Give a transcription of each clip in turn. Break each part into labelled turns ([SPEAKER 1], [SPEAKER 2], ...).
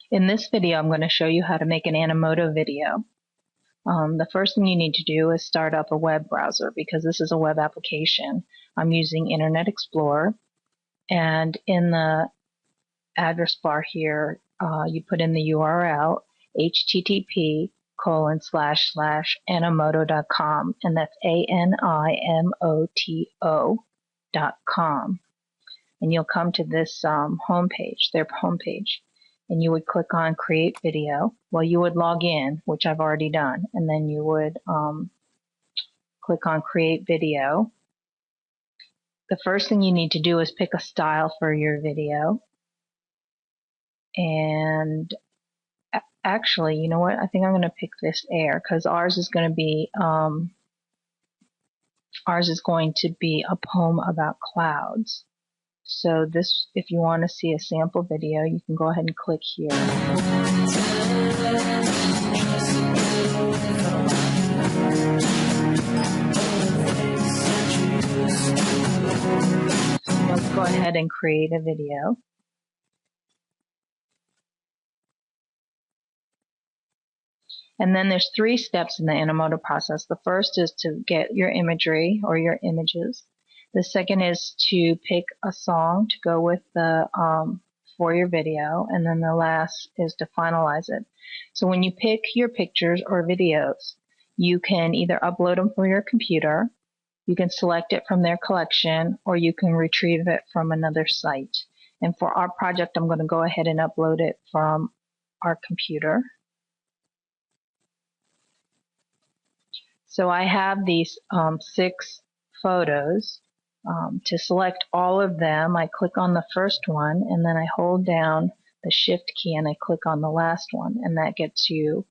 [SPEAKER 1] In this video, I'm going to show you how to make an Animoto video. The first thing you need to do is start up a web browser because this is a web application. I'm using Internet Explorer, and in the address bar here, you put in the URL http://animoto.com, and that's ANIMOTO.com. And you'll come to this homepage, their homepage, and you would click on Create Video. Well, you would log in, which I've already done, and then you would click on Create Video. The first thing you need to do is pick a style for your video. And actually, you know what? I think I'm going to pick this air because ours is going to be a poem about clouds. So this, if you want to see a sample video, you can go ahead and click here. Let's go ahead and create a video. And then there's 3 steps in the Animoto process. The first is to get your imagery or your images. The second is to pick a song to go with the for your video, and then the last is to finalize it. So when you pick your pictures or videos, you can either upload them from your computer, you can select it from their collection, or you can retrieve it from another site. And for our project, I'm going to go ahead and upload it from our computer. So I have these 6 photos. To select all of them, I click on the first one, and then I hold down the Shift key and I click on the last one, and that gets you,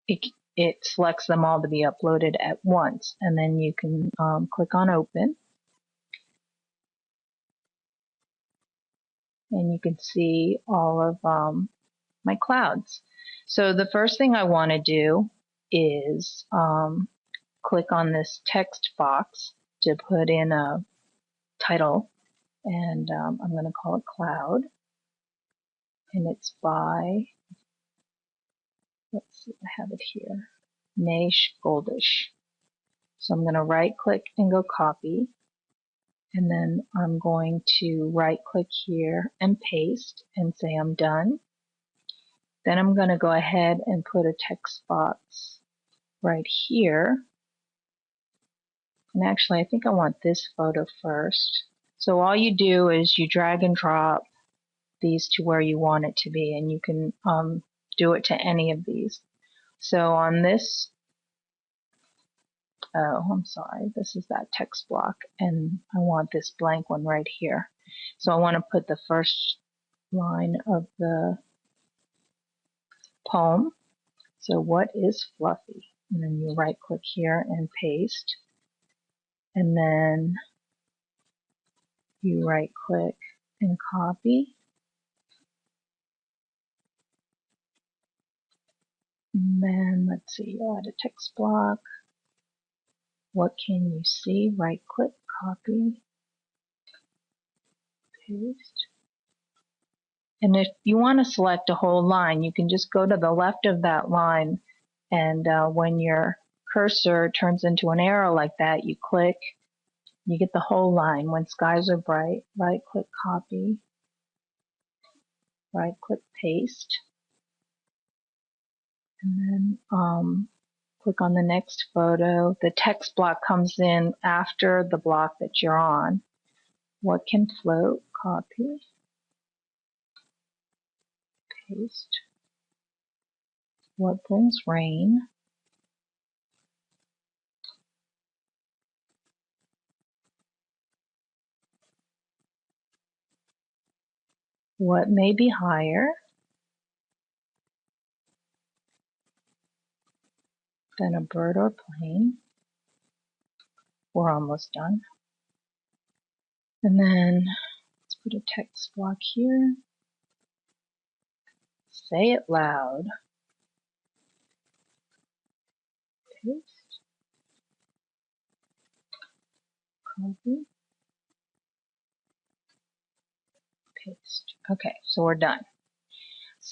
[SPEAKER 1] it selects them all to be uploaded at once, and then you can click on Open, and you can see all of my clouds. So the first thing I want to do is click on this text box to put in a title, and I'm going to call it Cloud, and it's by, let's see, I have it here, Naish Goldish. So I'm going to right click and go copy, and then I'm going to right click here and paste and say I'm done. Then I'm going to go ahead and put a text box right here. And actually, I think I want this photo first. So all you do is you drag and drop these to where you want it to be, and you can do it to any of these. So on this, oh, I'm sorry, this is that text block, and I want this blank one right here. So I want to put the first line of the poem. So what is fluffy? And then you right click here and paste. And then you right click and copy. And then let's see, add a text block. What can you see? Right click, copy, paste. And if you want to select a whole line, you can just go to the left of that line, and when your cursor turns into an arrow like that, you click, you get the whole line. When skies are bright, right click, copy, right click, paste, and then click on the next photo. The text block comes in after the block that you're on. What can float? Copy, paste. What brings rain? What may be higher than a bird or plane? We're almost done. And then let's put a text block here. Say it loud. Paste. Copy. Paste. Okay, so we're done.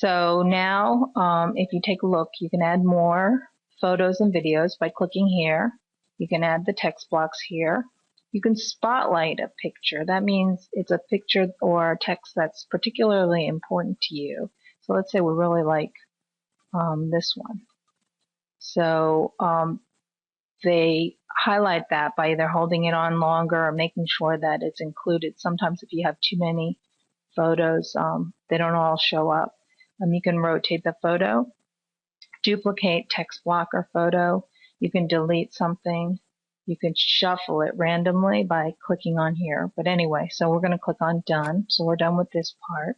[SPEAKER 1] So now, if you take a look, you can add more photos and videos by clicking here. You can add the text blocks here. You can spotlight a picture. That means it's a picture or text that's particularly important to you. So let's say we really like this one. So they highlight that by either holding it on longer or making sure that it's included. Sometimes if you have too many photos, they don't all show up. You can rotate the photo, duplicate text block or photo. You can delete something. You can shuffle it randomly by clicking on here. But anyway, so we're going to click on done. So we're done with this part.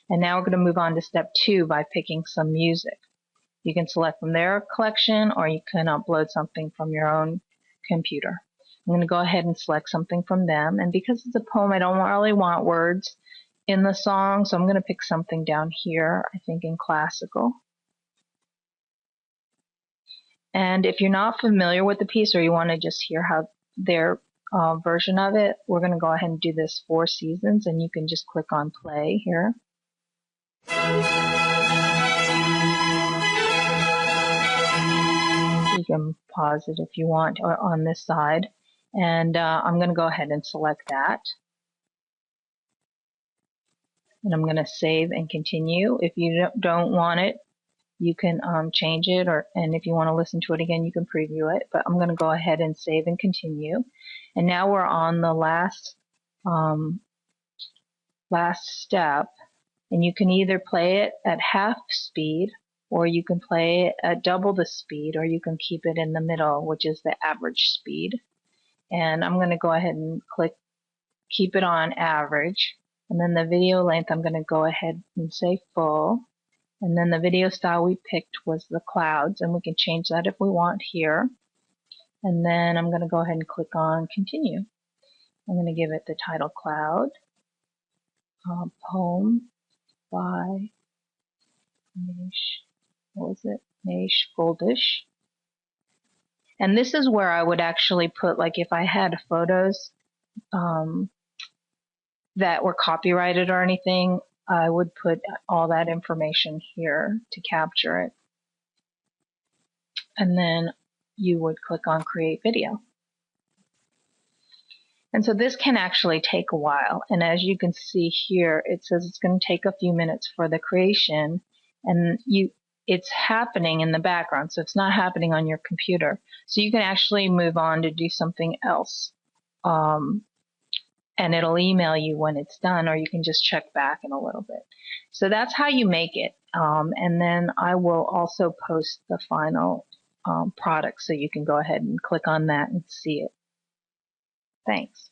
[SPEAKER 1] And now we're going to move on to step 2 by picking some music. You can select from their collection or you can upload something from your own computer. I'm going to go ahead and select something from them. And because it's a poem, I don't really want words in the song, so I'm going to pick something down here, I think in classical. And if you're not familiar with the piece or you want to just hear how their version of it, we're going to go ahead and do this 4 seasons, and you can just click on play here. You can pause it if you want or on this side. And I'm going to go ahead and select that. And I'm going to save and continue. If you don't want it, you can change it, and if you want to listen to it again, you can preview it. But I'm going to go ahead and save and continue. And now we're on the last step, and you can either play it at half speed, or you can play it at double the speed, or you can keep it in the middle, which is the average speed. And I'm going to go ahead and click keep it on average. And then the video length, I'm going to go ahead and say full. And then the video style we picked was the clouds, and we can change that if we want here. And then I'm going to go ahead and click on continue. I'm going to give it the title Cloud, poem by Naish Goldish. And this is where I would actually put, like if I had photos that were copyrighted or anything, I would put all that information here to capture it. And then you would click on create video. And so this can actually take a while. And as you can see here, it says it's going to take a few minutes for the creation, and it's happening in the background, so it's not happening on your computer. So you can actually move on to do something else. And it'll email you when it's done, or you can just check back in a little bit. So that's how you make it. And then I will also post the final product, so you can go ahead and click on that and see it. Thanks.